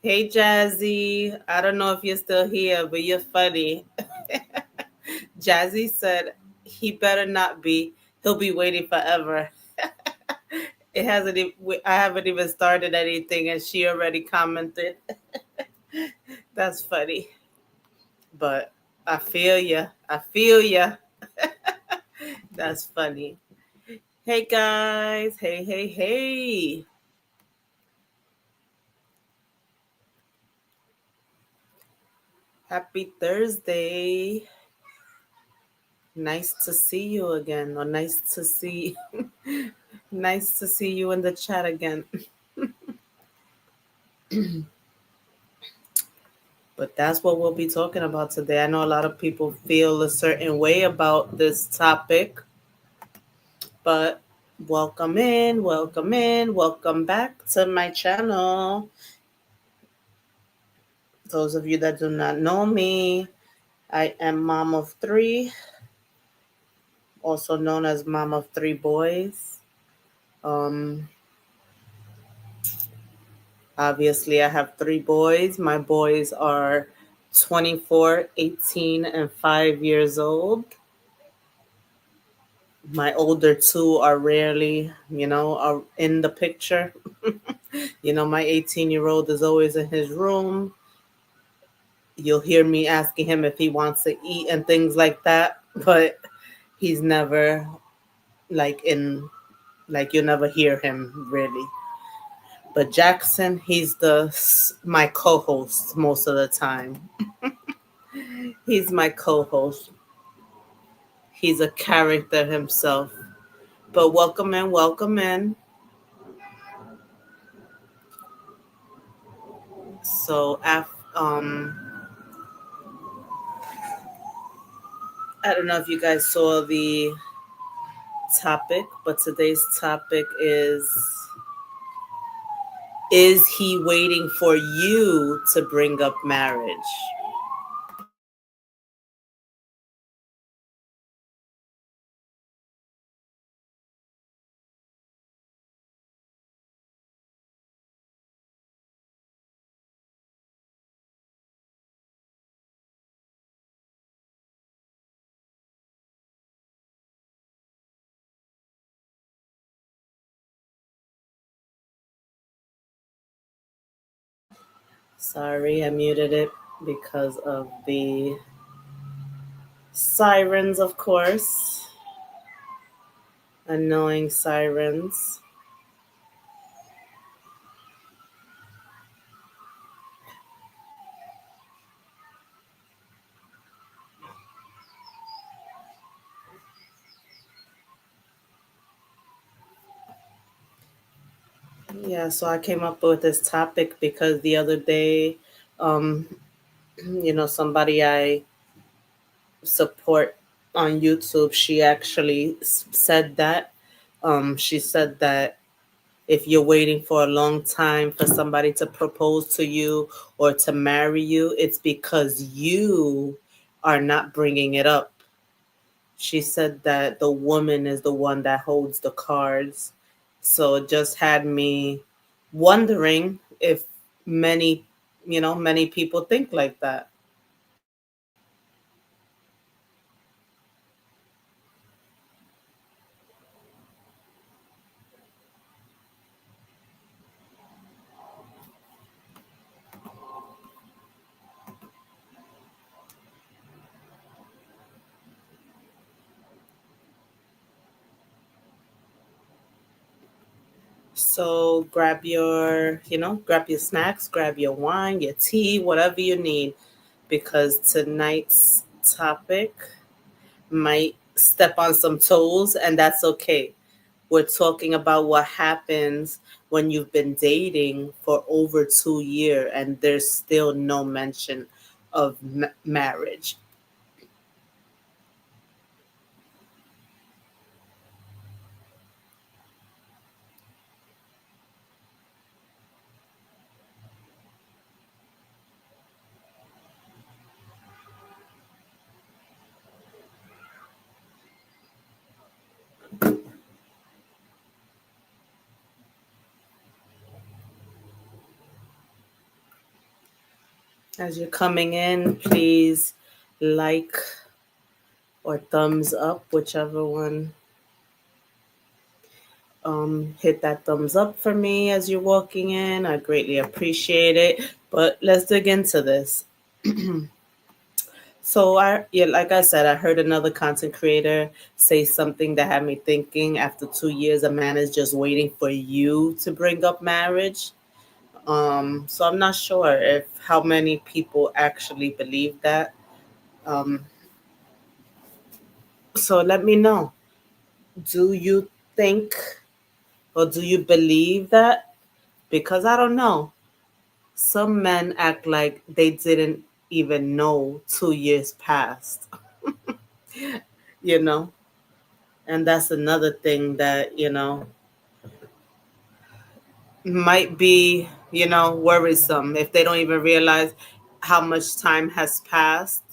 Hey, Jazzy. I don't know if you're still here, but you're funny. Jazzy said he better not be. He'll be waiting forever. It hasn't. I haven't even started anything, and she already commented. That's funny. But I feel ya. I feel ya. That's funny. Hey guys. Hey, hey, hey. Happy Thursday. Nice to see you again, or nice to see you in the chat again. But that's what we'll be talking about today. I know a lot of people feel a certain way about this topic, but welcome back to my channel. Those of you that do not know me, I am mom of three, also known as mom of three boys. Um, Obviously, I have three boys. My boys are 24, 18, and 5 years old. My older two are rarely, are in the picture. My 18-year-old is always in his room. You'll hear me asking him if he wants to eat and things like that, but he's never like in, like you'll never hear him really. But Jackson, he's my co-host most of the time. He's my co-host. He's a character himself. But welcome in, welcome in. So, I don't know if you guys saw the topic, but today's topic is he waiting for you to bring up marriage? Sorry, I muted it because of the sirens, of course. Annoying sirens. Yeah, so I came up with this topic because the other day, um, somebody I support on YouTube, she actually said that. She said that if you're waiting for a long time for somebody to propose to you or to marry you, it's because you are not bringing it up. She said that the woman is the one that holds the cards. So it just had me wondering if many, many people think like that. So grab your snacks, grab your wine, your tea, whatever you need, because tonight's topic might step on some toes, and that's okay. We're talking about what happens when you've been dating for over 2 years and there's still no mention of marriage. As you're coming in, please like or thumbs up, whichever one. Hit that thumbs up for me as you're walking in. I greatly appreciate it. But let's dig into this. So yeah, like I said, I heard another content creator say something that had me thinking. After 2 years, a man is just waiting for you to bring up marriage. So I'm not sure if how many people actually believe that. Um, so let me know. Do you think or do you believe that? Because I don't know. Some men act like they didn't even know 2 years passed, you know? And that's another thing that, might be, worrisome if they don't even realize how much time has passed.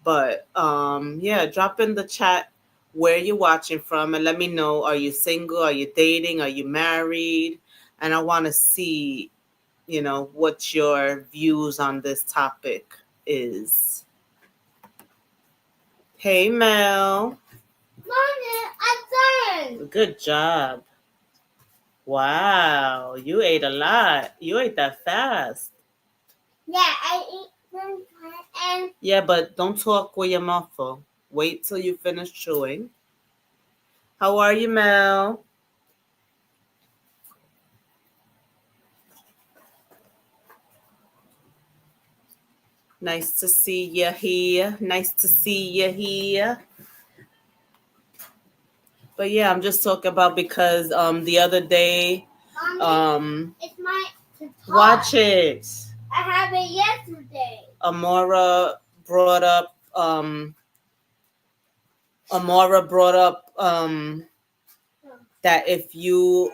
But yeah, drop in the chat where you're watching from and let me know, are you single? Are you dating? Are you married? And I want to see, what your views on this topic is. Hey, Mel. Mommy, I'm done. Good job. Wow, you ate a lot. You ate that fast. Yeah, I ate them and yeah, but don't talk with your mouth full. Wait till you finish chewing. How are you, Mel? Nice to see you here. Nice to see you here. But yeah, I'm just talking about because the other day it's my watch it. I had it yesterday. Amora brought up that if you're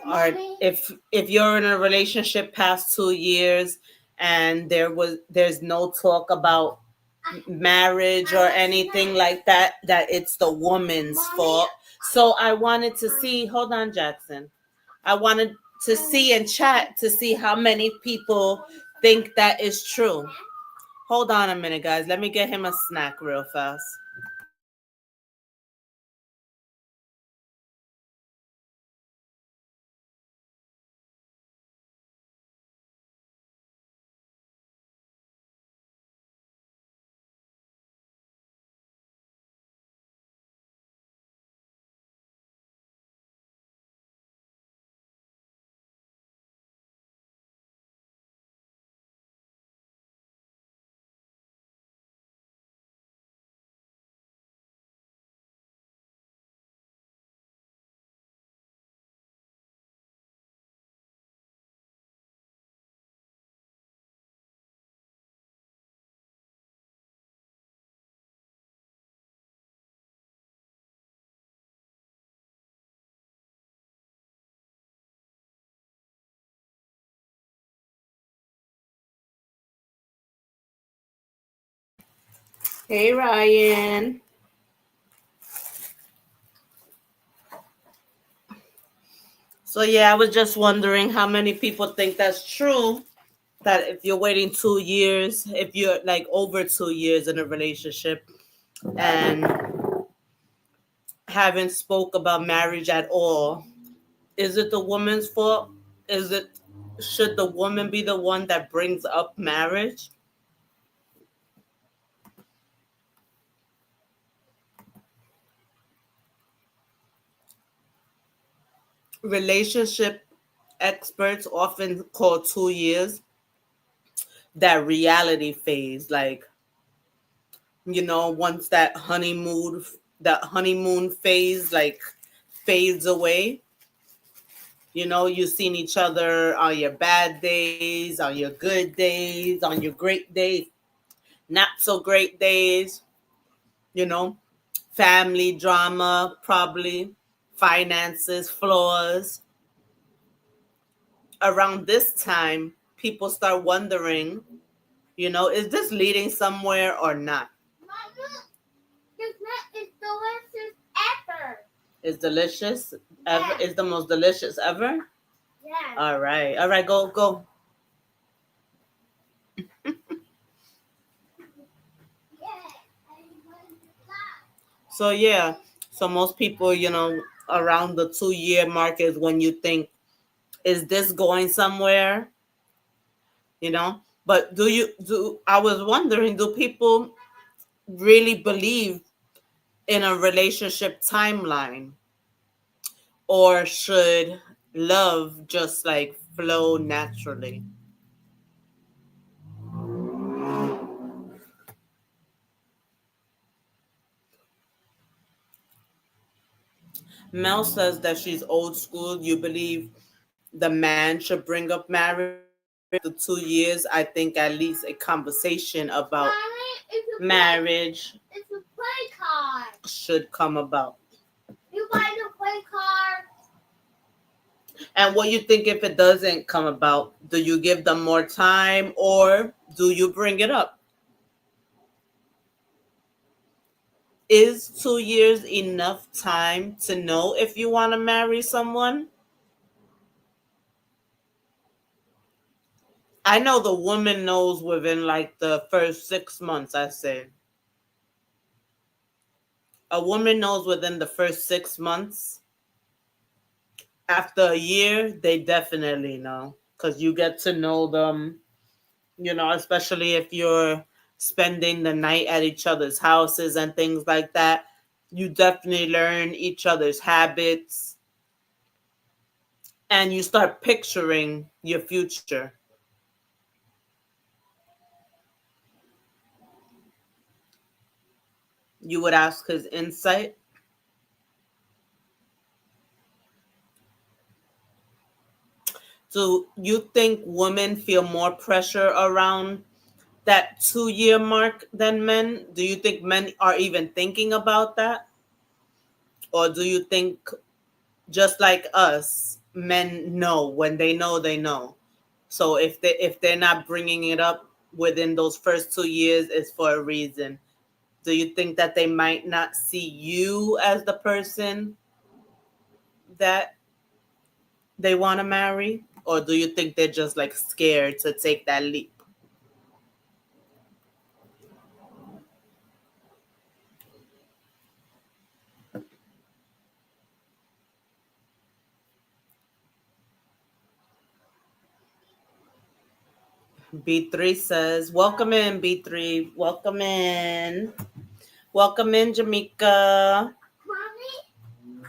in a relationship past 2 years and there's no talk about marriage or anything like that, that it's the woman's fault. So I wanted to see, hold on, Jackson. I wanted to see in chat to see how many people think that is true. Hold on a minute, guys. Let me get him a snack real fast. Hey, Ryan. So yeah, I was just wondering how many people think that's true. That if you're waiting 2 years, if you're like over 2 years in a relationship and haven't spoke about marriage at all, is it the woman's fault? Is it should the woman be the one that brings up marriage? Relationship experts often call 2 years that reality phase. Like, once that honeymoon phase like fades away, you've seen each other on your bad days, on your good days, on your great days, not so great days, you know, family drama, probably, finances, flaws. Around this time, people start wondering, is this leading somewhere or not? Mama, this nut is delicious ever. It's delicious? Ever? Yeah. It's the most delicious ever? Yeah. All right. All right, go, go. So yeah, so most people, around the 2 year mark is when you think, is this going somewhere? But I was wondering, do people really believe in a relationship timeline, or should love just like flow naturally? Mel says that she's old school. You believe the man should bring up marriage, but after 2 years, I think at least a conversation about marriage should come about. You buy the play card. And what you think if it doesn't come about? Do you give them more time, or do you bring it up? Is 2 years enough time to know if you want to marry someone? I know the woman knows within like the first 6 months, I say. A woman knows within the first 6 months. After a year, they definitely know because you get to know them, especially if you're spending the night at each other's houses and things like that. You definitely learn each other's habits and you start picturing your future. You would ask his insight. Do you think women feel more pressure around that 2 year mark than men? Do you think men are even thinking about that? Or do you think, just like us, men know when they know they know? So if they're not bringing it up within those first 2 years, it's for a reason. Do you think that they might not see you as the person that they want to marry? Or do you think they're just like scared to take that leap? B3 says, welcome in, B3. Welcome in. Welcome in, Jamaica. Mommy,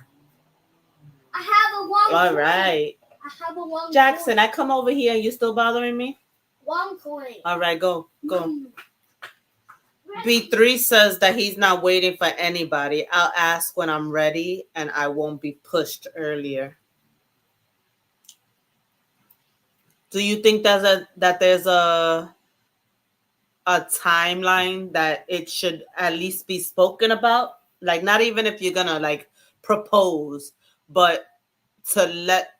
I have a one. All right. I have a one. Jackson, coin. I come over here and you still bothering me? One coin. All right, go. Go. B3 says that he's not waiting for anybody. I'll ask when I'm ready and I won't be pushed earlier. Do you think that there's a timeline that it should at least be spoken about? Like, not even if you're gonna like propose, but to let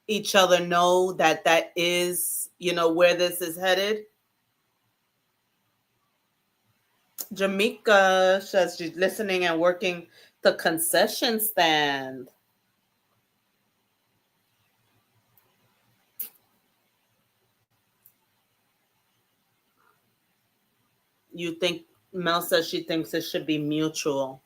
each other know that that is, where this is headed. Jamaica says she's listening and working the concession stand. You think Mel says she thinks it should be mutual.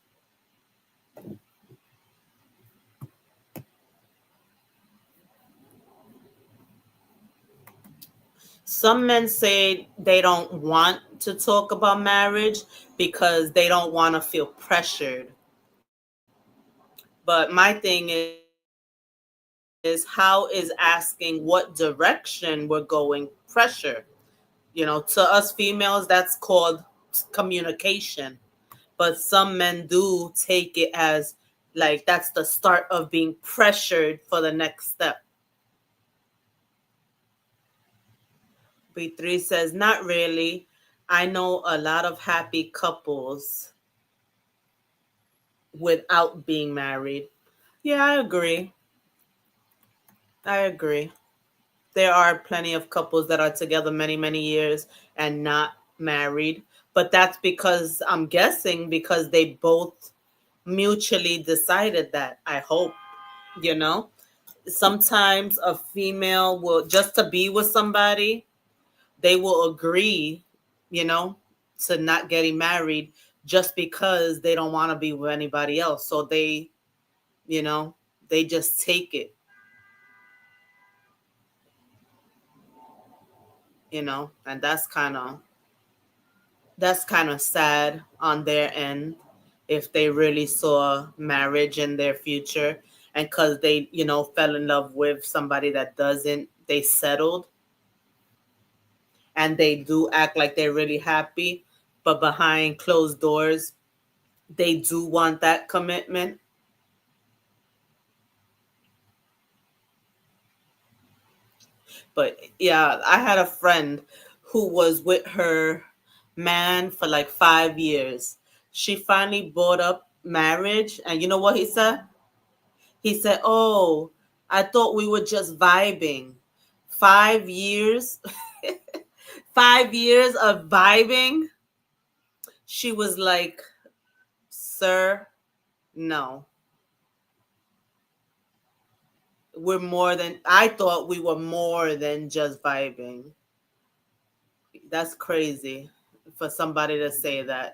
Some men say they don't want to talk about marriage because they don't want to feel pressured. But my thing is how is asking what direction we're going pressure? To us females, that's called communication. But some men do take it as like that's the start of being pressured for the next step. B3 says, not really. I know a lot of happy couples without being married. Yeah, I agree. I agree. There are plenty of couples that are together many, many years and not married. But that's because I'm guessing because they both mutually decided that. I hope, you know. Sometimes a female will just to be with somebody, they will agree, you know, to not getting married just because they don't want to be with anybody else. So you know, they just take it, and that's kind of sad on their end if they really saw marriage in their future, and because they, fell in love with somebody that doesn't, they settled, and they do act like they're really happy, but behind closed doors, they do want that commitment. But yeah, I had a friend who was with her man for like 5 years. She finally brought up marriage, and you know what he said? He said, "Oh, I thought we were just vibing." 5 years, 5 years of vibing. She was like, "Sir, no, I thought we were more than just vibing." That's crazy for somebody to say that,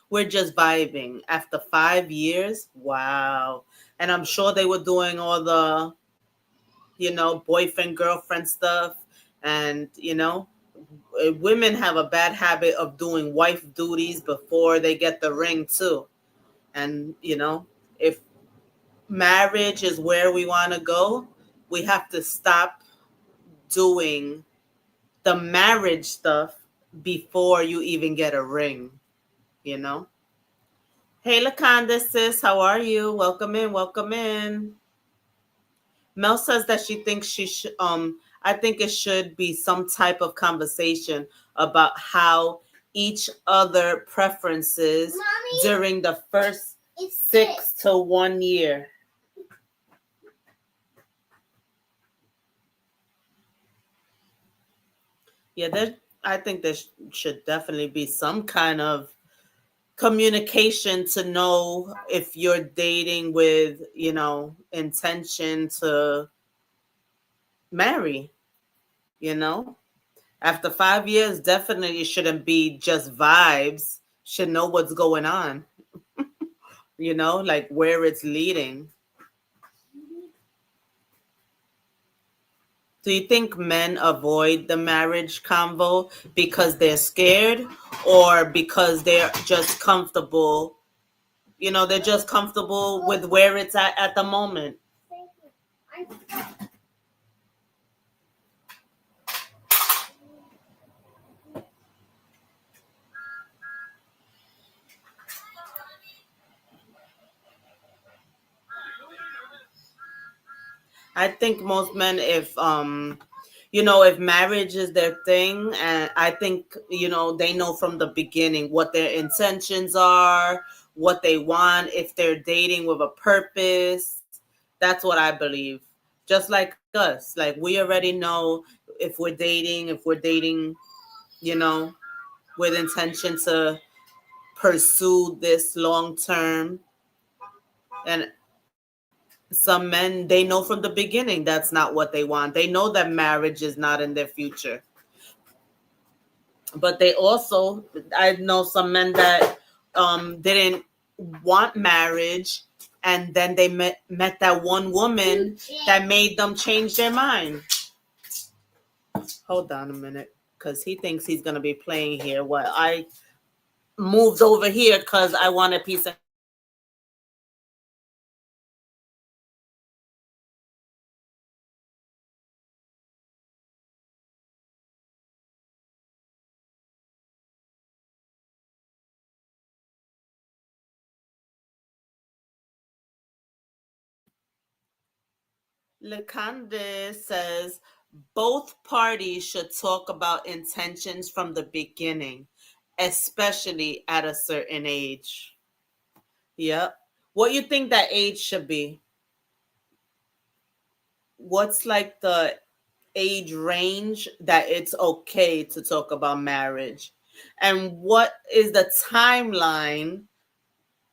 We're just vibing after 5 years. Wow. And I'm sure they were doing all the, boyfriend, girlfriend stuff. And, women have a bad habit of doing wife duties before they get the ring, too. And, if marriage is where we want to go, we have to stop doing the marriage stuff before you even get a ring, you know? Hey, Laconda, sis, how are you? Welcome in, welcome in. Mel says that she thinks I think it should be some type of conversation about how each other preferences, Mommy, during the first 6 to 1 year. Yeah, I think there should definitely be some kind of communication to know if you're dating with, intention to marry, you know? After 5 years, definitely shouldn't be just vibes. Should know what's going on, like where it's leading. Do you think men avoid the marriage convo because they're scared, or because they're just comfortable? They're just comfortable with where it's at the moment. I think most men, if marriage is their thing, and I think, they know from the beginning what their intentions are, what they want, if they're dating with a purpose. That's what I believe. Just like us, like we already know if we're dating, you know, with intention to pursue this long term. And some men, they know from the beginning that's not what they want. They know that marriage is not in their future. But they also, I know some men that didn't want marriage, and then they met that one woman that made them change their mind. Hold on a minute, because he thinks he's going to be playing here. What I moved over here because I want a piece of. LeConde says both parties should talk about intentions from the beginning, especially at a certain age. Yep. What you think that age should be? What's like the age range that it's okay to talk about marriage? And what is the timeline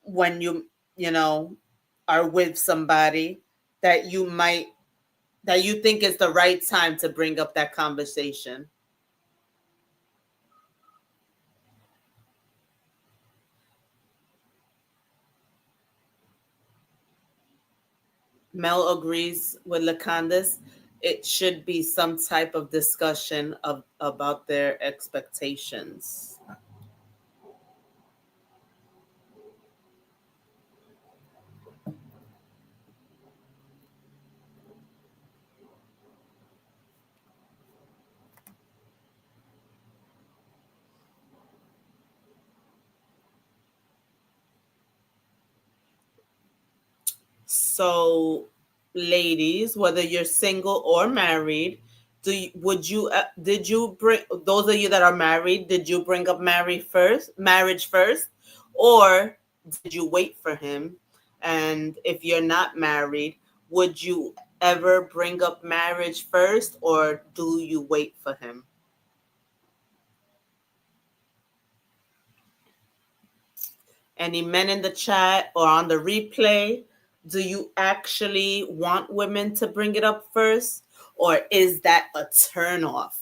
when you know, are with somebody that you think is the right time to bring up that conversation? Mel agrees with Lacandas. It should be some type of discussion of about their expectations. So, ladies, whether you're single or married, would you did you bring those of you that are married? Did you bring up marriage first, or did you wait for him? And if you're not married, would you ever bring up marriage first, or do you wait for him? Any men in the chat or on the replay, do you actually want women to bring it up first, or is that a turn off?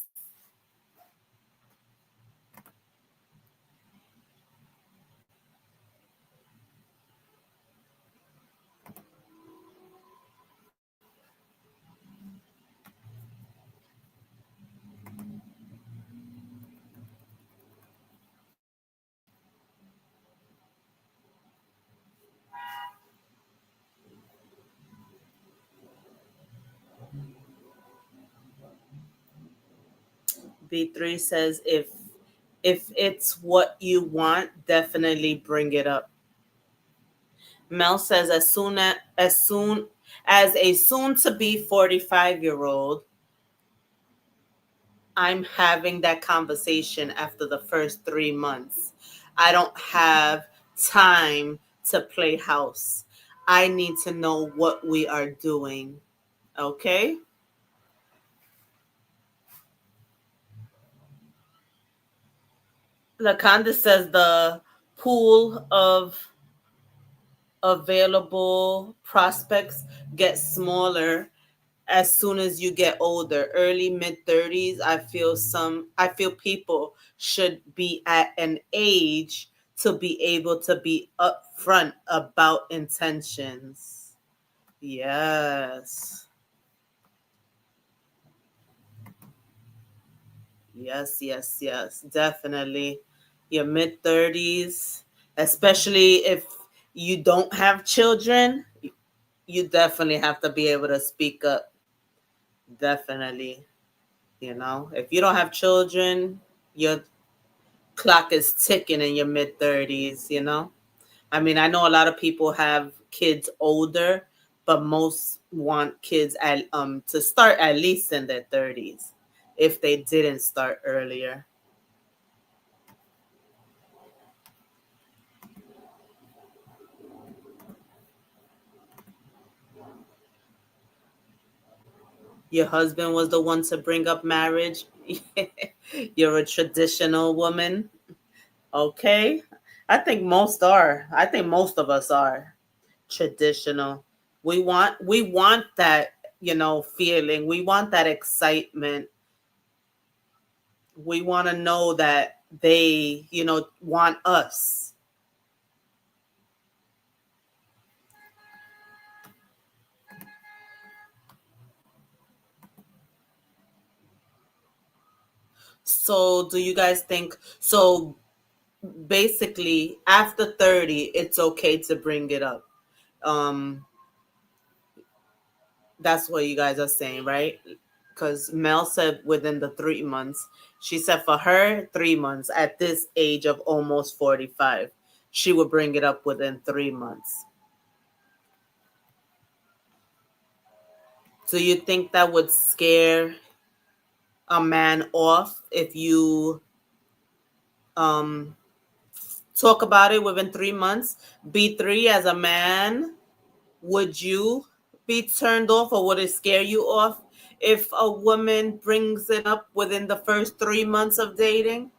B3 says if it's what you want, definitely bring it up. Mel says as a soon to be 45-year-old, I'm having that conversation after the first 3 months. I don't have time to play house. I need to know what we are doing. Okay? Laconda says the pool of available prospects gets smaller as soon as you get older. Early mid 30s, I feel people should be at an age to be able to be upfront about intentions. Yes. Yes, yes, yes. Definitely. Your mid 30s, especially if you don't have children, you definitely have to be able to speak up. Definitely. If you don't have children, your clock is ticking in your mid 30s. I mean, I know a lot of people have kids older, but most want kids to start at least in their 30s if they didn't start earlier. Your husband was the one to bring up marriage. You're a traditional woman. Okay. I think most of us are traditional. We want that, feeling. We want that excitement. We want to know that they, want us. So, do you guys think so basically after 30 it's okay to bring it up? Um that's what you guys are saying, right? Because Mel said within the 3 months. She said for her 3 months at this age of almost 45, she would bring it up within 3 months. Do you think that would scare a man off if you um talk about it within 3 months? B3, as a man, would you be turned off or would it scare you off if a woman brings it up within the first 3 months of dating?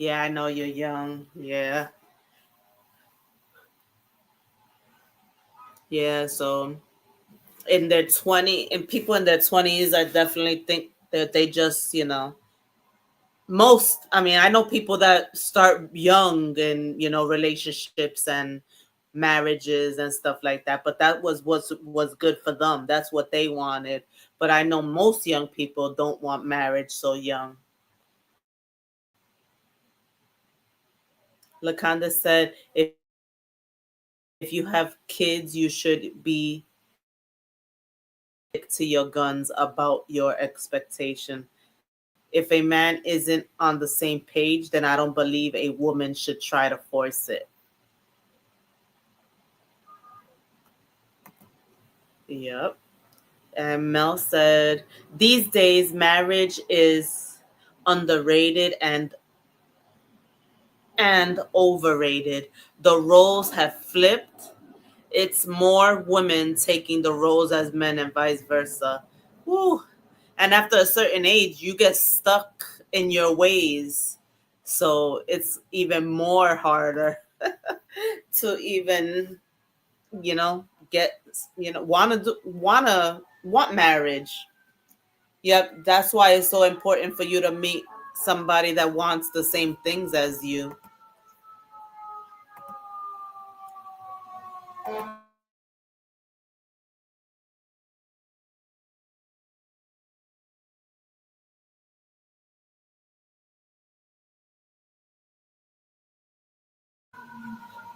Yeah, I know you're young. Yeah. Yeah, so in their 20 and people in their 20s, I definitely think that they just, most, I mean, I know people that start young in, relationships and marriages and stuff like that, but that was good for them. That's what they wanted. But I know most young people don't want marriage so young. Lakanda said, if you have kids, you should be stick to your guns about your expectation. If a man isn't on the same page, then I don't believe a woman should try to force it. Yep. And Mel said, these days marriage is underrated and overrated. The roles have flipped. It's more women taking the roles as men and vice versa. Woo. And after a certain age, you get stuck in your ways. So it's even more harder to even, get, want marriage. Yep, that's why it's so important for you to meet somebody that wants the same things as you.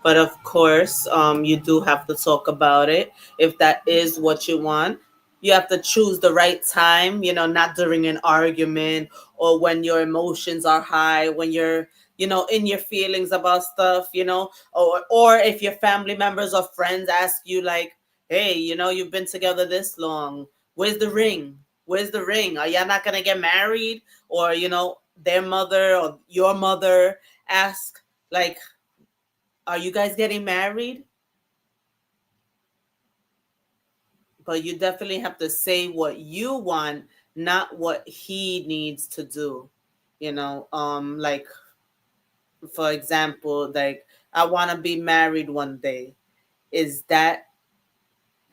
But of course, you do have to talk about it if that is what you want. You have to choose the right time, not during an argument or when your emotions are high, when you're, in your feelings about stuff, or if your family members or friends ask you, like, hey, you've been together this long. Where's the ring? Where's the ring? Are y'all not going to get married? Or, their mother or your mother ask, like, are you guys getting married? But you definitely have to say what you want, not what he needs to do. Like, for example, like, I want to be married one day. Is that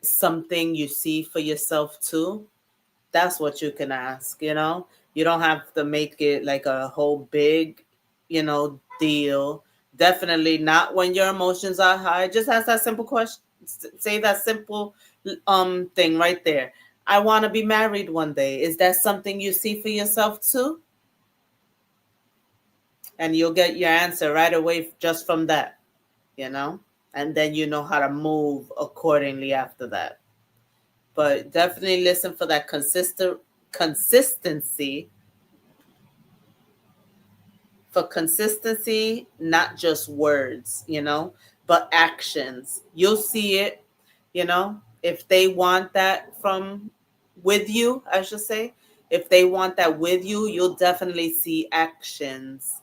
something you see for yourself too? That's what you can ask. You don't have to make it like a whole big, deal. Definitely not when your emotions are high. Just ask that simple question. Say that simple thing right there. I want to be married one day. Is that something you see for yourself too? And you'll get your answer right away just from that, you know? And then you know how to move accordingly after that. But definitely listen for that consistency, for consistency, not just words, but actions. You'll see it, if they want that from with you, I should say. If they want that with you, you'll definitely see actions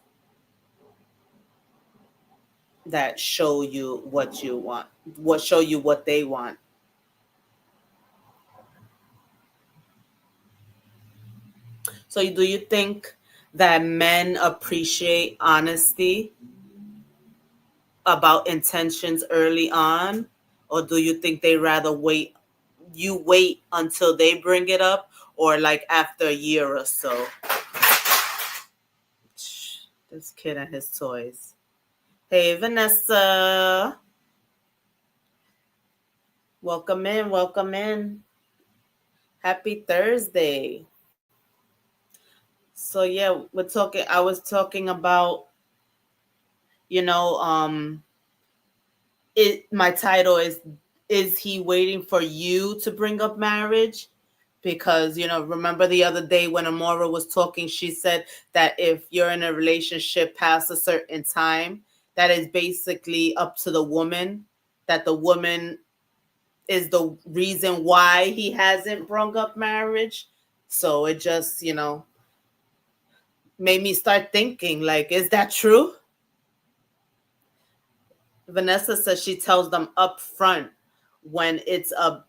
that show you what you want, what show you what they want. So do you think that men appreciate honesty about intentions early on, or do you think they rather wait until they bring it up, or like after a year or so? This kid and his toys. Hey, Vanessa, welcome in, welcome in. Happy Thursday. So yeah, I was talking about, you know um it my title is he waiting for you to bring up marriage? Because, remember the other day when Amora was talking, she said that if you're in a relationship past a certain time, that is basically up to the woman, that the woman is the reason why he hasn't brung up marriage. So it just, made me start thinking, like, is that true? Vanessa says she tells them up front when it's a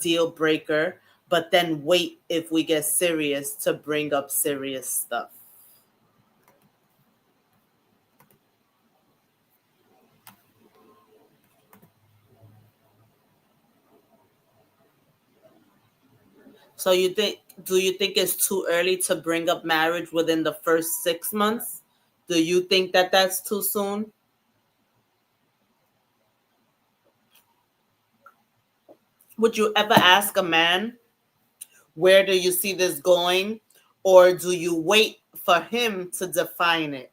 deal breaker, but then wait if we get serious to bring up serious stuff. So you think do you think it's too early to bring up marriage within the first 6 months? Do you think that that's too soon? Would you ever ask a man, where do you see this going? Or do you wait for him to define it?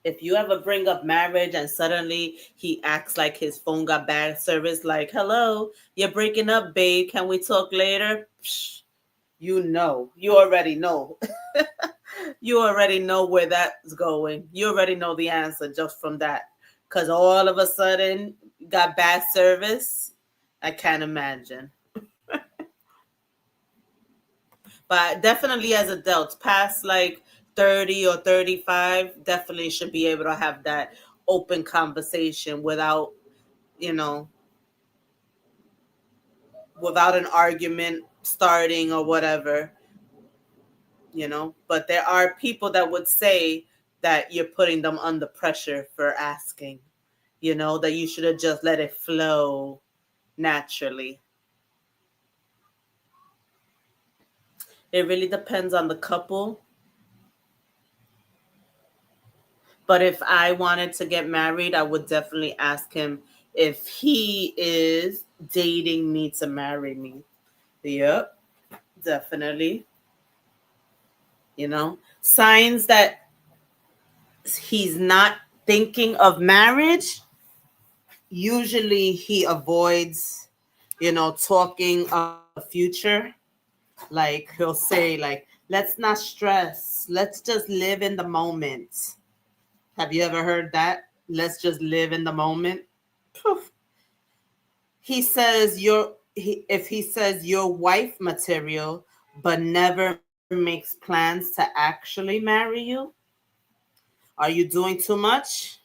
If you ever bring up marriage and suddenly he acts like his phone got bad service, like, hello, you're breaking up, babe. Can we talk later? Psh, you know, you already know. You already know where that's going. You already know the answer just from that. Because all of a sudden, got bad service. I can't imagine. But definitely as adults, past like 30 or 35, definitely should be able to have that open conversation you know, without an argument starting or whatever. But there are people that would say that you're putting them under pressure for asking, that you should have just let it flow naturally. It really depends on the couple. But if I wanted to get married, I would definitely ask him if he is dating me to marry me. Yep, definitely. Signs that he's not thinking of marriage, usually he avoids, talking about the future. Like he'll say, like, let's not stress. Let's just live in the moment. Have you ever heard that? Let's just live in the moment. Poof. If he says you're wife material, but never makes plans to actually marry you, are you doing too much?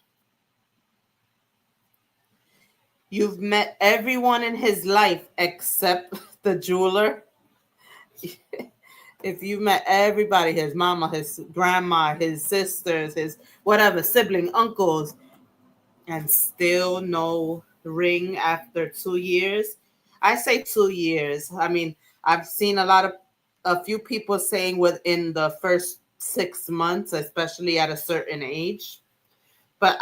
You've met everyone in his life except the jeweler. If you met everybody, his mama, his grandma, his sisters, his whatever, sibling, uncles, and still no ring after 2 years, I say 2 years. I mean, I've seen a few people saying within the first 6 months, especially at a certain age. But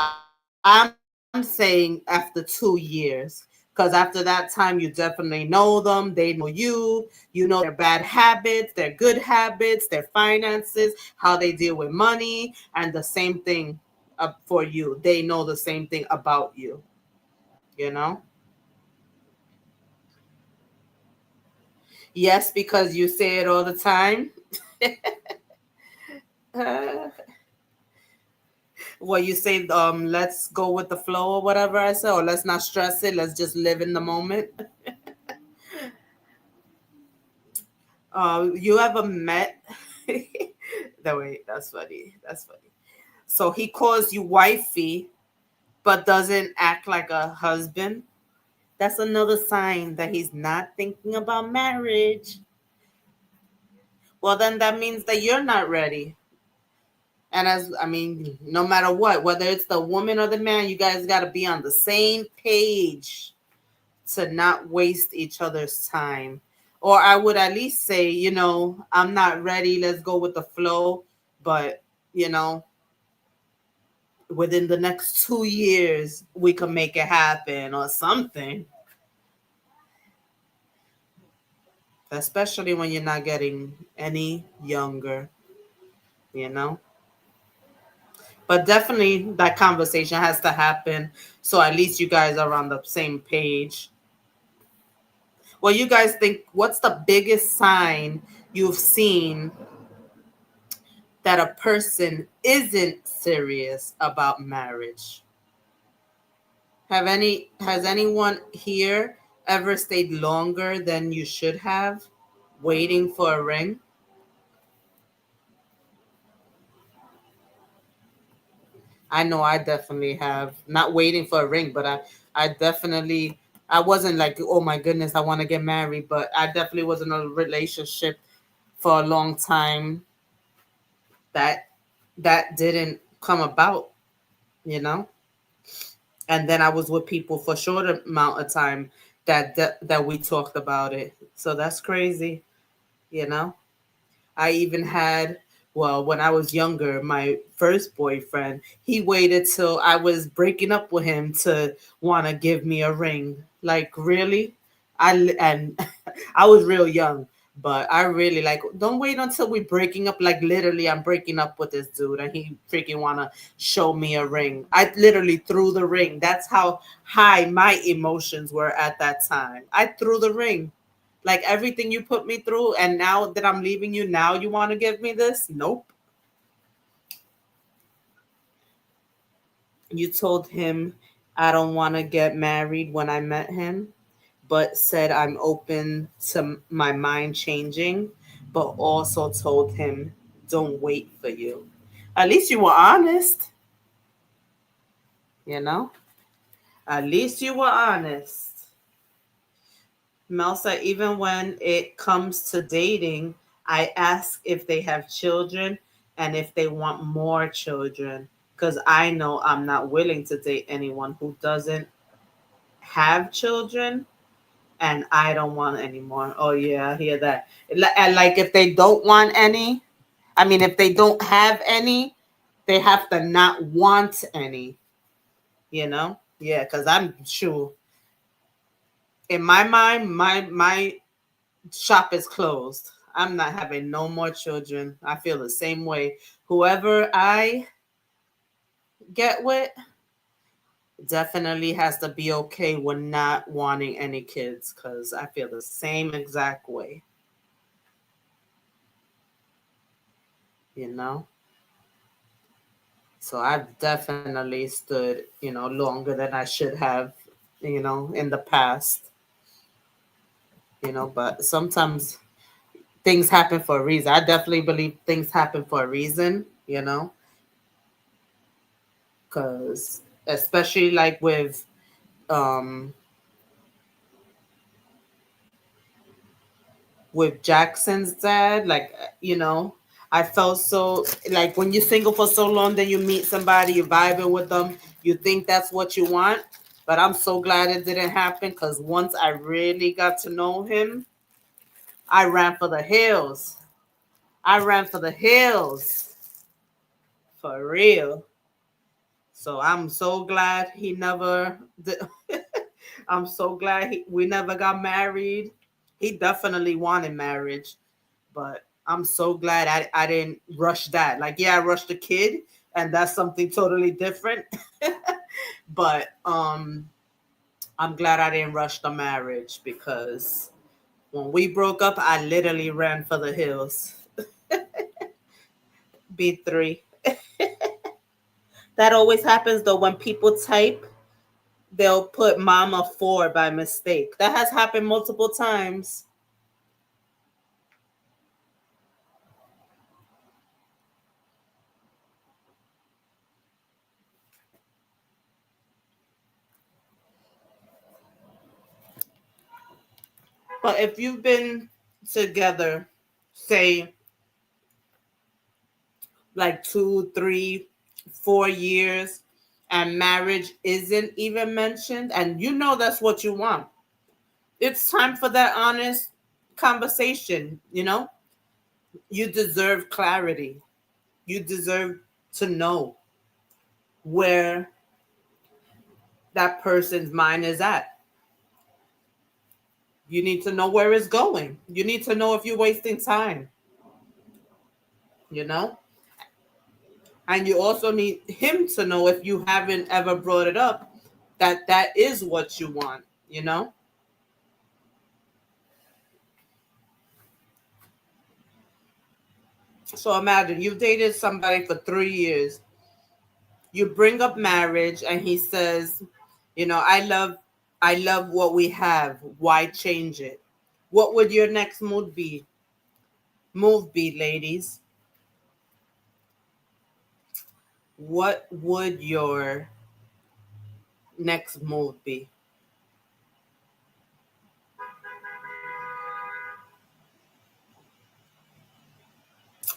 I'm saying after 2 years, because after that time, you definitely know them. They know you know their bad habits, their good habits, their finances, how they deal with money, and the same thing for you. They know the same thing about you, you know? Yes, because you say it all the time. uh, what you say, let's go with the flow or whatever I say, or let's not stress it, let's just live in the moment. You ever met no wait, that's funny. That's funny. So he calls you wifey but doesn't act like a husband. That's another sign that he's not thinking about marriage. Well, then that means that you're not ready. And as I mean, no matter what, whether it's the woman or the man, you guys got to be on the same page to not waste each other's time. Or I would at least say, I'm not ready. Let's go with the flow. But, you know, within the next 2 years, we can make it happen or something. Especially when you're not getting any younger, you know? But definitely that conversation has to happen. So at least you guys are on the same page. Well, you guys think, what's the biggest sign you've seen that a person isn't serious about marriage? Has anyone here ever stayed longer than you should have waiting for a ring? I know I definitely have. Not waiting for a ring, but I definitely I wasn't like, oh my goodness, I want to get married, but I definitely was in a relationship for a long time that didn't come about, you know. And then I was with people for a short amount of time that we talked about it. So that's crazy, you know. I even had, well, when I was younger, my first boyfriend, he waited till I was breaking up with him to want to give me a ring. Like, really? And I was real young, but I really like, don't wait until we're breaking up. Like, literally, I'm breaking up with this dude and he freaking want to show me a ring. I literally threw the ring. That's how high my emotions were at that time. I threw the ring, like everything you put me through, and now that I'm leaving you, now you want to give me this? Nope. You told him I don't want to get married when I met him, but said I'm open to my mind changing, but also told him don't wait for you. At least you were honest, you know? At least you were honest. Melsa, even when it comes to dating, I ask if they have children and if they want more children. Because I know I'm not willing to date anyone who doesn't have children, and I don't want any more. Oh, yeah, I hear that. And like if they don't want any, I mean, if they don't have any, they have to not want any, you know? Yeah, because I'm sure in my mind, my shop is closed. I'm not having no more children. I feel the same way. Whoever I get with definitely has to be okay with not wanting any kids because I feel the same exact way, you know? So I've definitely stood, longer than I should have, in the past, but sometimes things happen for a reason. I definitely believe things happen for a reason, because especially like um with Jackson's dad, like I felt so like when you're single for so long, then you meet somebody, you're vibing with them, you think that's what you want. But I'm so glad it didn't happen because once I really got to know him, I ran for the hills. I ran for the hills for real. So I'm so glad he never. I'm so glad we never got married. He definitely wanted marriage, but I'm so glad I didn't rush that. Like, yeah, I rushed a kid, and that's something totally different. But I'm glad I didn't rush the marriage because when we broke up, I literally ran for the hills. B3. That always happens though when people type, they'll put mama 4 by mistake. That has happened multiple times. But if you've been together, say like 2, 3, 4 years, and marriage isn't even mentioned, and that's what you want, it's time for that honest conversation. You deserve clarity. You deserve to know where that person's mind is at. You need to know where it's going. You need to know if you're wasting time, you know? And you also need him to know if you haven't ever brought it up that that is what you want. So imagine you've dated somebody for 3 years. You bring up marriage and he says, I love what we have. Why change it? What would your next move be? Ladies? What would your next move be?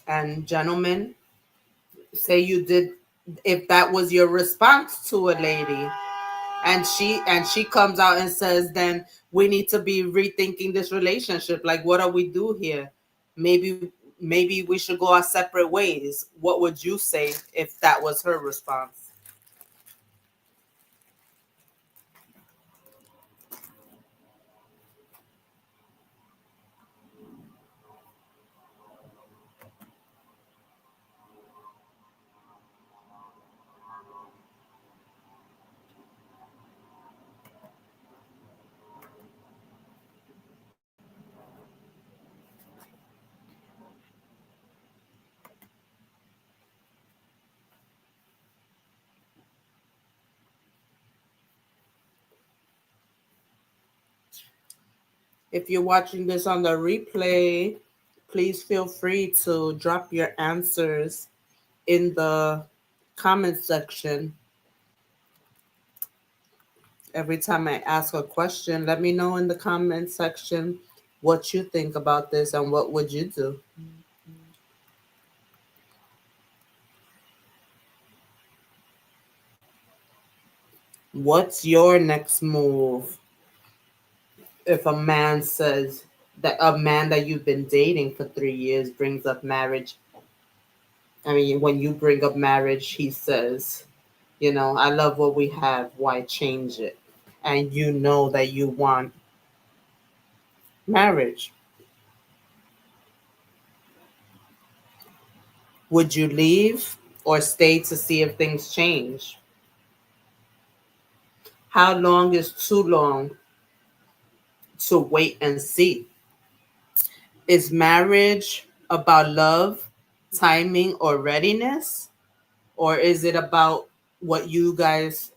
And gentlemen, say you did, if that was your response to a lady, and she comes out and says, then we need to be rethinking this relationship. Like, what are we do here? Maybe we should go our separate ways. What would you say if that was her response? If you're watching this on the replay, please feel free to drop your answers in the comment section. Every time I ask a question, let me know in the comment section what you think about this and what would you do. What's your next move if a man says that a man that you've been dating for 3 years brings up marriage? I mean, when you bring up marriage, he says, I love what we have. Why change it? And you know that you want marriage. Would you leave or stay to see if things change? How long is too long to wait and see? Is marriage about love, timing, or readiness? Or is it about what you guys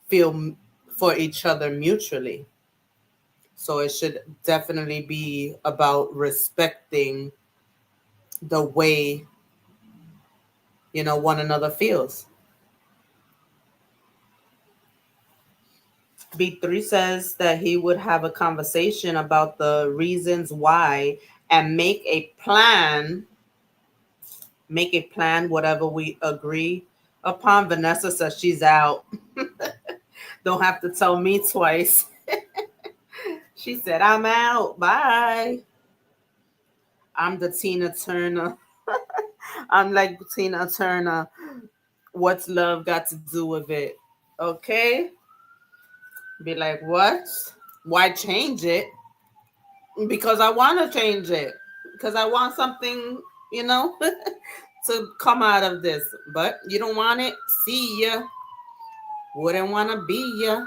feel for each other mutually? So it should definitely be about respecting the way, one another feels. B3 says that he would have a conversation about the reasons why and make a plan, whatever we agree upon. Vanessa says she's out. Don't have to tell me twice. She said, I'm out. Bye. I'm the Tina Turner. I'm like Tina Turner. What's love got to do with it? Okay. Be like, what? Why change it? Because I want to change it. Because I want something, you know, to come out of this. But you don't want it. See ya. Wouldn't want to be ya.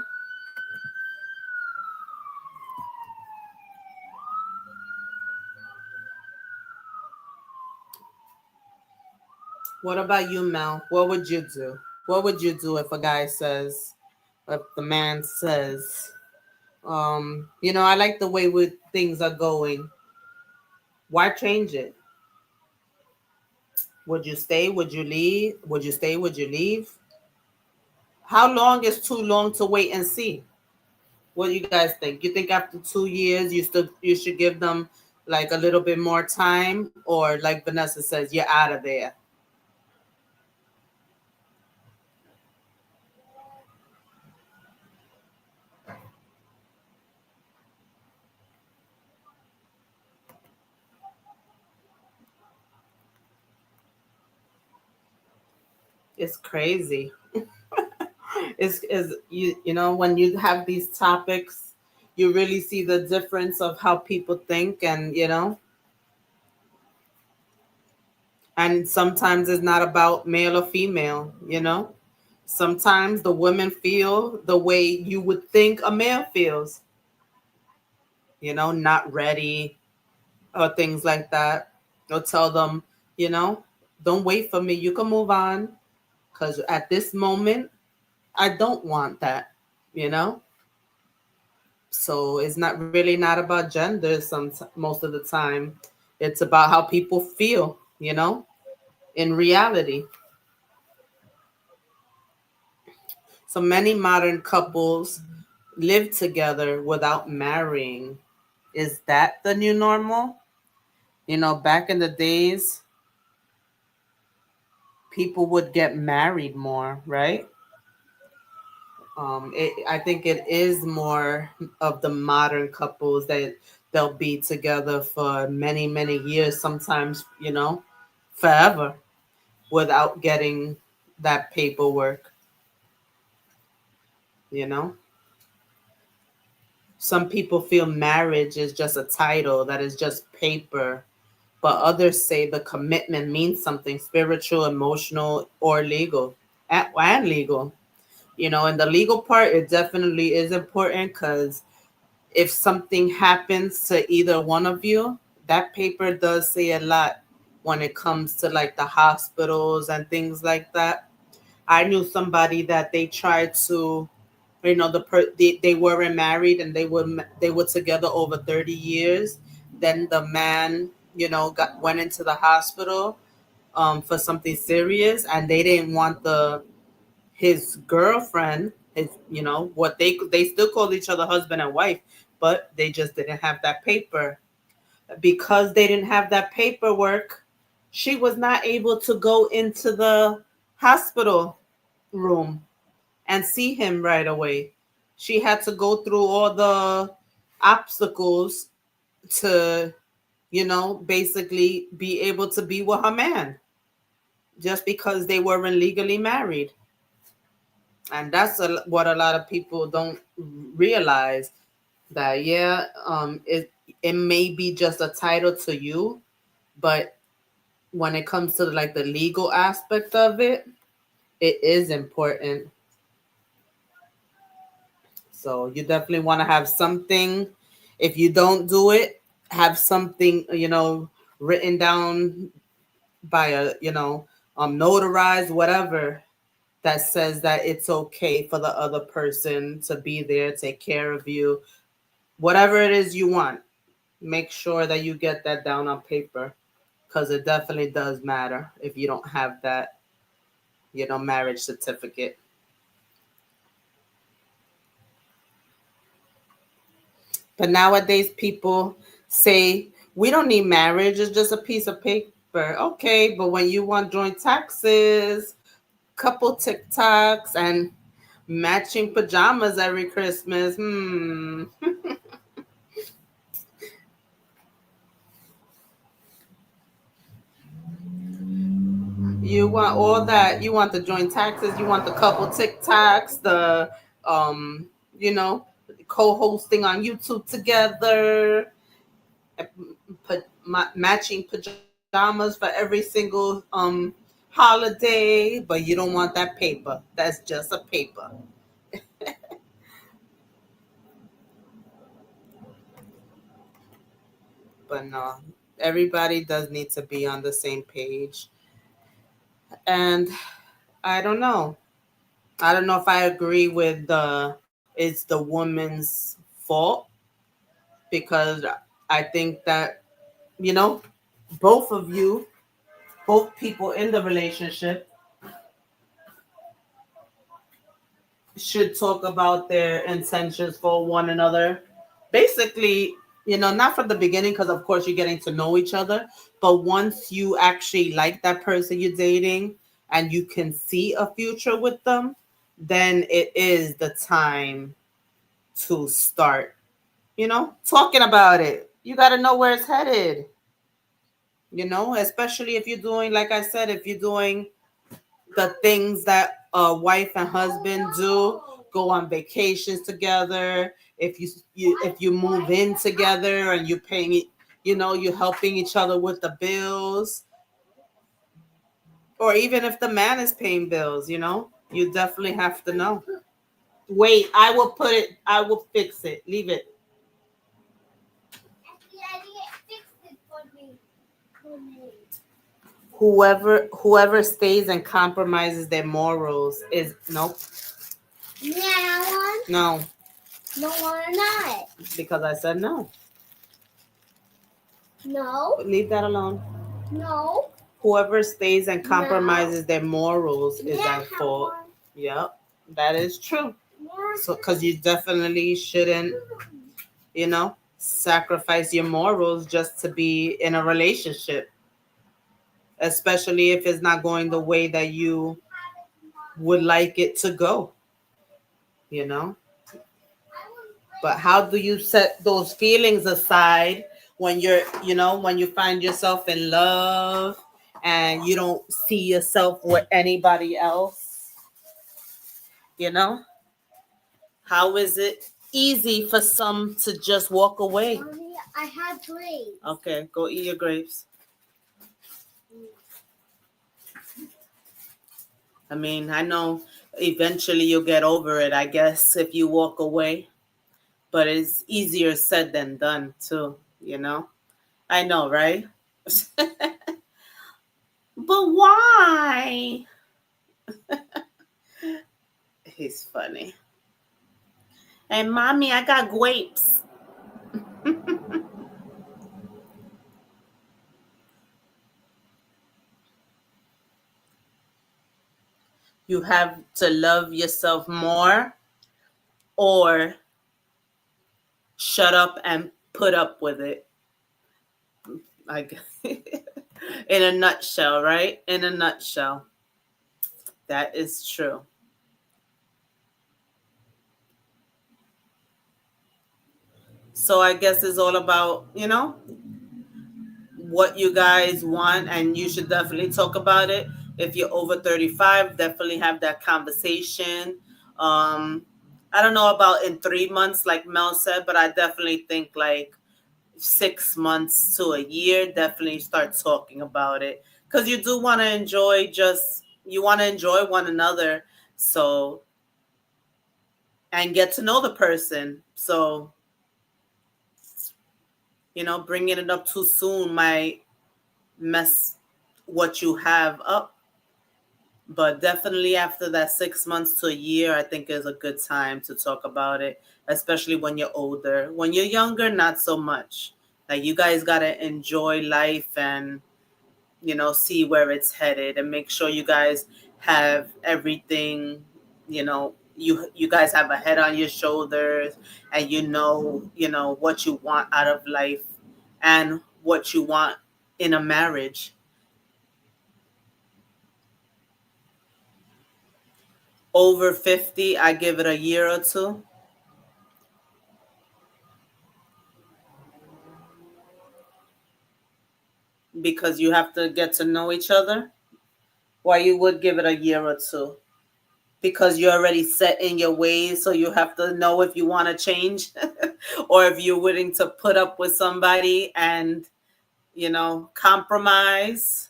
What about you, Mel? What would you do? What would you do if the man says, I like the way things are going. Why change it? Would you stay? Would you leave? Would you stay? Would you leave? How long is too long to wait and see? What do you guys think? You think after 2 years you should give them like a little bit more time, or like Vanessa says, you're out of there? It's crazy. Is when you have these topics, you really see the difference of how people think, and sometimes it's not about male or female. Sometimes the women feel the way you would think a male feels, not ready or things like that. Or tell them, you know, don't wait for me. You can move on because at this moment, I don't want that, you know? So it's not really not about gender most of the time. It's about how people feel, in reality. So many modern couples live together without marrying. Is that the new normal? Back in the days, people would get married more, right? I think it is more of the modern couples that they'll be together for many, many years, sometimes, forever without getting that paperwork, you know? Some people feel marriage is just a title, that is just paper, but others say the commitment means something spiritual, emotional, or legal, and legal. And the legal part, it definitely is important because if something happens to either one of you, that paper does say a lot when it comes to like the hospitals and things like that. I knew somebody that they tried to, they weren't married and they were together over 30 years. Then the man, got went into the hospital for something serious, and they didn't want the his girlfriend, his, what they still called each other husband and wife, but they just didn't have that paper. Because they didn't have that paperwork, she was not able to go into the hospital room and see him right away. She had to go through all the obstacles to, basically be able to be with her man just because they weren't legally married. And that's what a lot of people don't realize, that yeah, it may be just a title to you, but when it comes to like the legal aspect of it, it is important. So you definitely want to have something. If you don't do it, have something, written down by a, notarized, whatever, that says that it's okay for the other person to be there, take care of you, whatever it is you want. Make sure that you get that down on paper, because it definitely does matter if you don't have that, marriage certificate. But nowadays, people say we don't need marriage; it's just a piece of paper. Okay, but when you want joint taxes, couple TikToks, and matching pajamas every Christmas, you want all that. You want the joint taxes. You want the couple TikToks, the um, you know, co-hosting on YouTube together, matching pajamas for every single holiday. But you don't want that paper. That's just a paper. But no, everybody does need to be on the same page. And I don't know. I don't know if I agree with the it's the woman's fault, because I think that, you know, both of you, both people in the relationship should talk about their intentions for one another. Basically, not from the beginning, because of course you're getting to know each other, but once you actually like that person you're dating and you can see a future with them, then it is the time to start, talking about it. You got to know where it's headed, especially if you're doing, like I said, if you're doing the things that a wife and husband do, go on vacations together. If you move in together and you're paying it, you're helping each other with the bills, or even if the man is paying bills, you definitely have to know. Wait, I will fix it. Leave it. Whoever stays and compromises their morals is nope. No, no, why not? Because I said no. No. Leave that alone. No. Whoever stays and compromises their morals is at fault. Yep, that is true. So, because you definitely shouldn't, sacrifice your morals just to be in a relationship, especially if it's not going the way that you would like it to go, you know? But how do you set those feelings aside when when you find yourself in love and you don't see yourself with anybody else, you know? How is it easy for some to just walk away? Mommy, I had grapes. Okay, go eat your grapes. I mean, I know eventually you'll get over it, I guess, if you walk away. But it's easier said than done, too, you know? I know, right? But why? He's funny. And mommy, I got grapes. You have to love yourself more or shut up and put up with it. Like in a nutshell, right? In a nutshell. That is true. So I guess it's all about, what you guys want, and you should definitely talk about it. If you're over 35, definitely have that conversation. Um, I don't know about in 3 months, like Mel said, but I definitely think like 6 months to a year, definitely start talking about it because you do want to you want to enjoy one another. So, and get to know the person. So, bringing it up too soon might mess what you have up. But definitely after that 6 months to a year, I think is a good time to talk about it, especially when you're older. When you're younger, not so much. Like you guys got to enjoy life and, see where it's headed and make sure you guys have everything, you guys have a head on your shoulders and what you want out of life and what you want in a marriage. Over 50, I give it a year or two because you have to get to know each other. Why you would give it a year or two? Because you're already set in your ways, so you have to know if you want to change or if you're willing to put up with somebody and, compromise.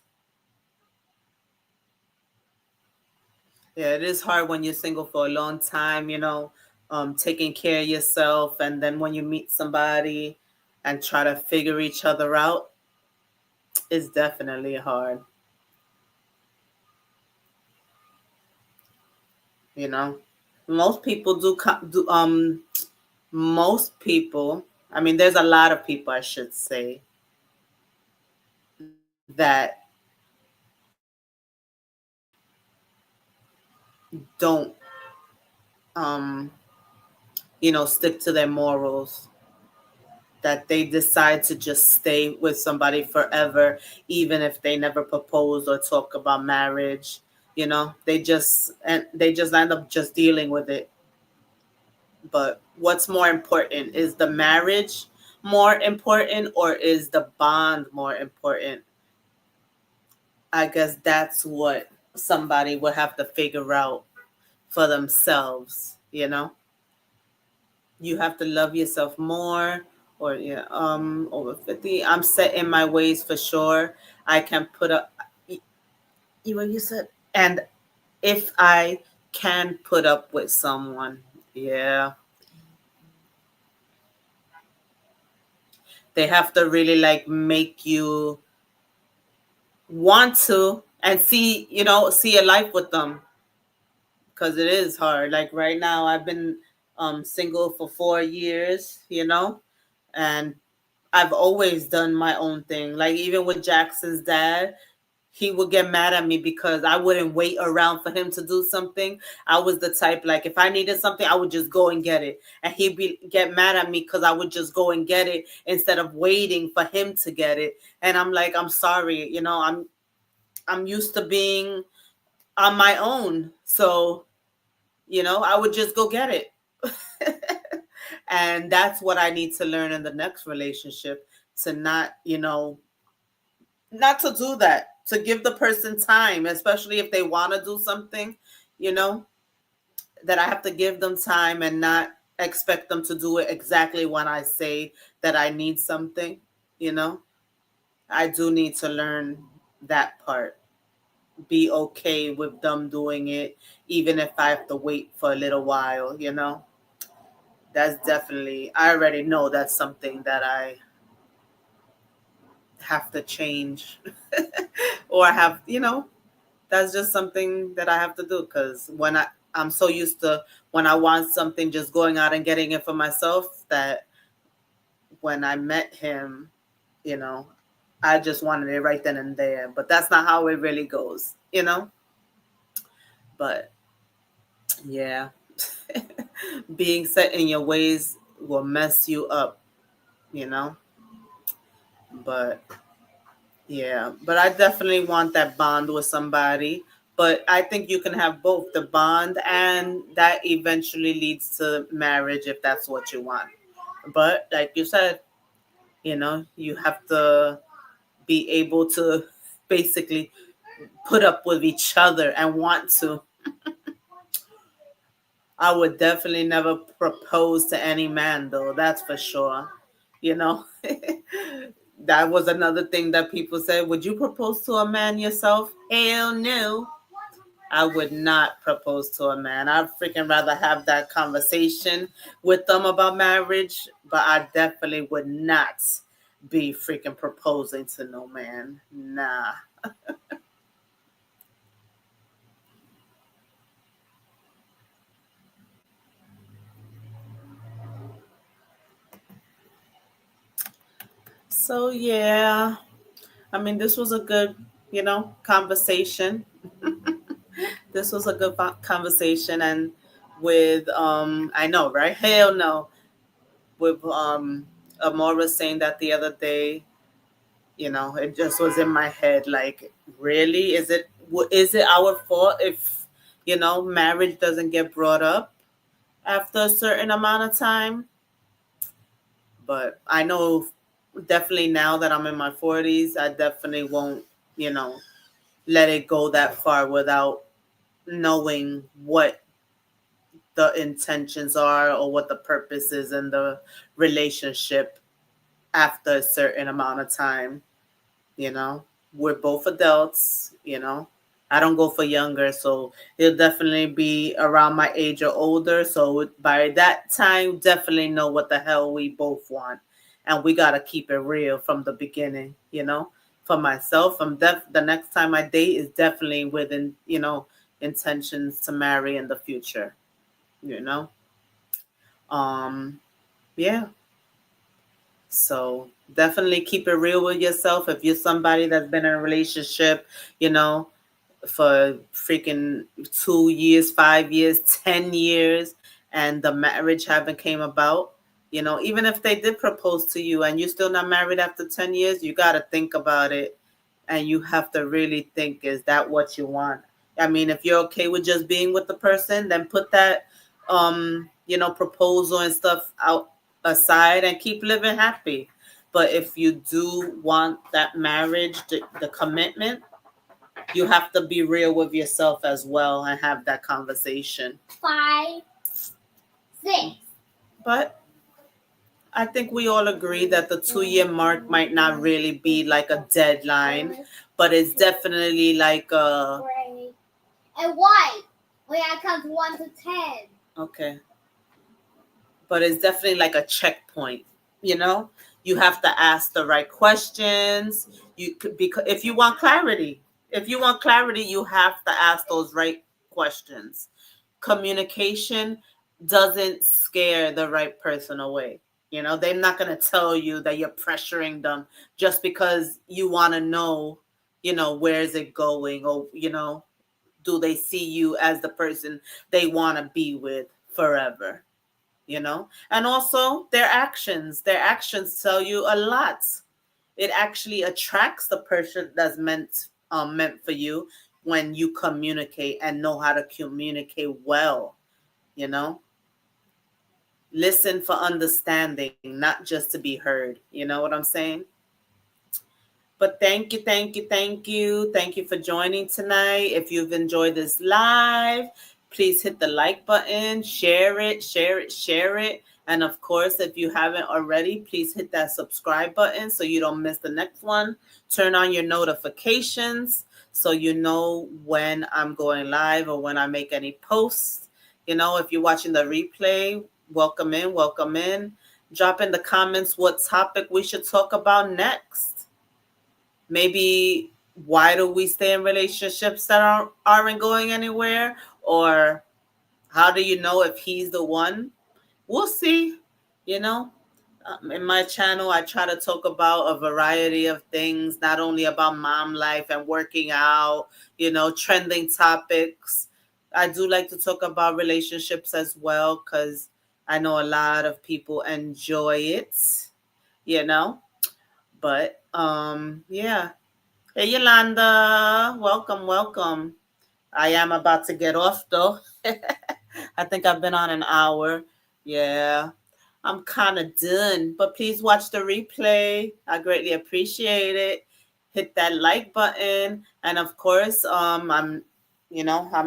Yeah, it is hard when you're single for a long time, taking care of yourself. And then when you meet somebody and try to figure each other out, it's definitely hard, you know. Most people most people, I mean, there's a lot of people, I should say, that don't, um, stick to their morals, that they decide to just stay with somebody forever, even if they never propose or talk about marriage. They just end up just dealing with it. But what's more important? Is the marriage more important or is the bond more important? I guess that's what somebody would have to figure out for themselves, You have to love yourself more or yeah, over 50. I'm set in my ways for sure. I can put up what you said. And if I can put up with someone, yeah, they have to really like make you want to and see a life with them because it is hard. Like right now, I've been single for 4 years, and I've always done my own thing. Like even with Jackson's dad, he would get mad at me because I wouldn't wait around for him to do something. I was the type like if I needed something, I would just go and get it, and get mad at me because I would just go and get it instead of waiting for him to get it. And I'm like, I'm sorry, I'm used to being on my own. So, I would just go get it. And that's what I need to learn in the next relationship, to not, not to do that, to give the person time, especially if they want to do something, you know, that I have to give them time and not expect them to do it exactly when I say that I need something, you know. I do need to learn that part. Be okay with them doing it, even if I have to wait for a little while. That's definitely, I already know that's something that I have to change. Or I have, that's just something that I have to do, because I'm so used to, when I want something, just going out and getting it for myself, that when I met him, you know, I just wanted it right then and there. But that's not how it really goes. But yeah, being set in your ways will mess you up, you know. But yeah, but I definitely want that bond with somebody. But I think you can have both the bond, and that eventually leads to marriage if that's what you want. But like you said, you have to be able to basically put up with each other and want to. I would definitely never propose to any man, though, that's for sure. You know, that was another thing that people said. Would you propose to a man yourself? Hell no. I would not propose to a man. I'd freaking rather have that conversation with them about marriage, but I definitely would not be freaking proposing to no man. Nah. So, yeah, I mean, this was a good, conversation. This was a good conversation. And with, I know, right? Hell no. With, Amora saying that the other day, it just was in my head, like, really, is it our fault if, marriage doesn't get brought up after a certain amount of time? But I know, definitely, now that I'm in my 40s, I definitely won't, you know let it go that far without knowing what the intentions are, or what the purpose is in the relationship after a certain amount of time. you know we're both adults. I don't go for younger, so he'll definitely be around my age or older, so by that time, definitely know what the hell we both want, and we got to keep it real from the beginning. For myself, the next time I date is definitely within intentions to marry in the future you know um yeah. So definitely keep it real with yourself. If you're somebody that's been in a relationship, you know, for freaking 2 years, 5 years, 10 years, and the marriage haven't came about, even if they did propose to you and you're still not married after 10 years, you got to think about it, and you have to really think, is that what you want? I mean, if you're okay with just being with the person, then put that proposal and stuff out aside and keep living happy. But if you do want that marriage, the commitment, you have to be real with yourself as well and have that conversation. 5, 6. But I think we all agree that the 2 year mark might not really be like a deadline, but it's definitely like a. And why? When I count 1 to 10. Okay. But it's definitely like a checkpoint. You know, you have to ask the right questions. You could, because if you want clarity, you have to ask those right questions. Communication doesn't scare the right person away. They're not going to tell you that you're pressuring them just because you want to know, where is it going, or, do they see you as the person they want to be with forever? And also their actions tell you a lot. It actually attracts the person that's meant meant for you when you communicate and know how to communicate well, you know? Listen for understanding, not just to be heard. You know what I'm saying? But thank you, thank you, thank you. Thank you for joining tonight. If you've enjoyed this live, please hit the like button, share it, share it, share it. And of course, if you haven't already, please hit that subscribe button so you don't miss the next one. Turn on your notifications so you know when I'm going live or when I make any posts. You know, if you're watching the replay, welcome in, welcome in. Drop in the comments what topic we should talk about next. Maybe why do we stay in relationships that aren't going anywhere? Or how do you know if he's the one? We'll see. You know, in my channel, I try to talk about a variety of things, not only about mom life and working out, you know, trending topics. I do like to talk about relationships as well because I know a lot of people enjoy it, you know. But yeah. Hey Yolanda, welcome, welcome. I am about to get off though. I think I've been on an hour. Yeah, I'm kind of done. But please watch the replay. I greatly appreciate it. Hit that like button, and of course, I'm a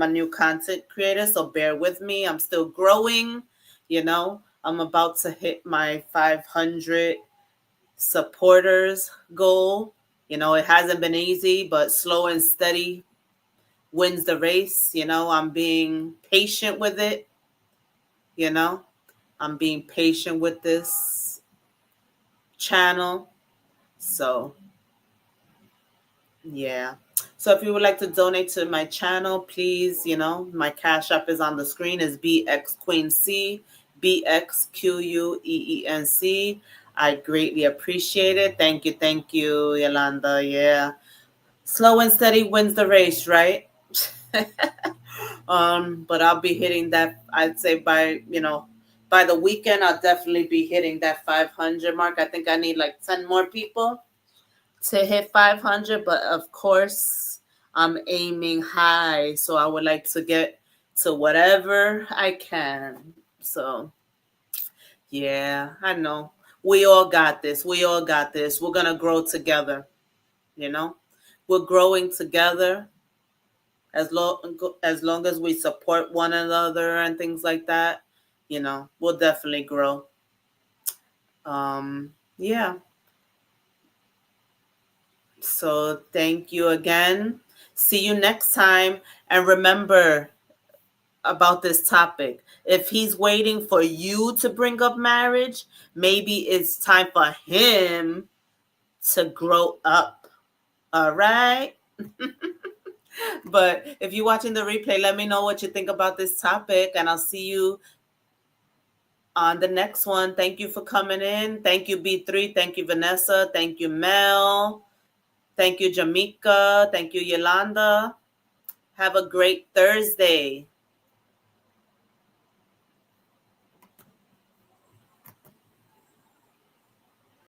new content creator, so bear with me. I'm still growing. You know, I'm about to hit my 500 supporters goal. You know, it hasn't been easy, but slow and steady wins the race. You know, I'm being patient with it. You know, I'm being patient with this channel. So, yeah. So if you would like to donate to my channel, please, you know, my cash app is on the screen is BX Queen C, BXQUEENC. I greatly appreciate it. Thank you, Yolanda. Yeah. Slow and steady wins the race, right? But I'll be hitting that. I'd say by the weekend, I'll definitely be hitting that 500 mark. I think I need like 10 more people to hit 500, but of course, I'm aiming high, so I would like to get to whatever I can. So yeah, I know. We all got this. We all got this. We're gonna grow together. You know, we're growing together as long as we support one another and things like that, you know, we'll definitely grow. Yeah. So thank you again. See you next time. And remember about this topic. If he's waiting for you to bring up marriage, maybe it's time for him to grow up. All right. But if you're watching the replay, let me know what you think about this topic, and I'll see you on the next one. Thank you for coming in. Thank you, B3. Thank you, Vanessa. Thank you, Mel. Thank you, Jamaica. Thank you, Yolanda. Have a great Thursday.